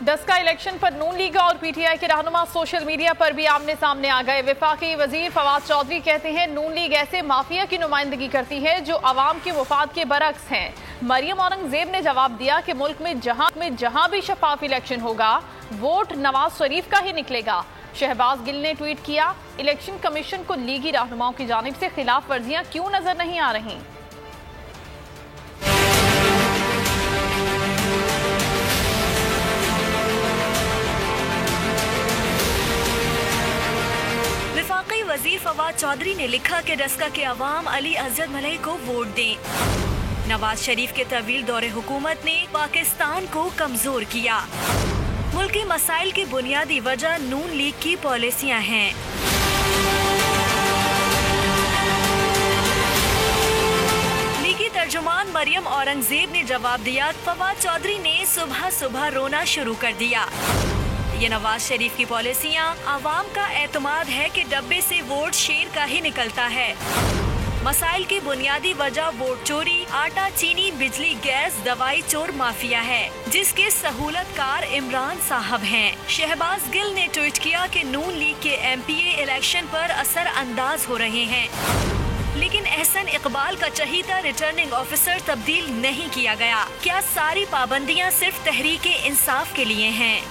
Daska election पर नून league और PTI के रहनुमा सोशल मीडिया पर भी आमने सामने आ गए। वफाकी वजीर फवाद चौधरी कहते हैं नून लीग ऐसे माफिया की नुमाइंदगी करती है जो अवाम के मुफाद के बरक्स हैं। मरियम औरंगजेब ने जवाब दिया कि मुल्क में जहां भी शफाफ इलेक्शन होगा वोट नवाज शरीफ का ही निकलेगा। शहबाज गिल ने ट्वीट किया, इलेक्शन कमीशन को लीगी रहनुमाओं की जानिब से खिलाफ वर्जियां क्यों नजर नहीं आ रही। वफाकी वजीर फवाद चौधरी ने लिखा कि डस्का के अवाम अली अजहर मलई को वोट दें। नवाज शरीफ के तवील दौरे हुकूमत ने पाकिस्तान को कमजोर किया। मुल्की मसाइल की बुनियादी वजह नून लीग की पॉलिसियां हैं। लीगी तर्जुमान मरियम औरंगजेब ने जवाब दिया, फवाद चौधरी ने सुबह सुबह रोना शुरू कर दिया। ये नवाज शरीफ की पॉलिसियां आवाम का एतमाद है कि डब्बे से वोट शेर का ही निकलता है। मसाइल की बुनियादी वजह वोट चोरी, आटा, चीनी, बिजली, गैस, दवाई चोर माफिया है, जिसके सहूलतकार इमरान साहब हैं। शहबाज गिल ने ट्वीट किया कि नून लीग के एमपीए इलेक्शन पर असर अंदाज हो रहे हैं, लेकिन एहसन इकबाल का चहीता रिटर्निंग ऑफिसर तब्दील नहीं किया गया। क्या सारी पाबंदियां सिर्फ तहरीक इंसाफ के लिए हैं?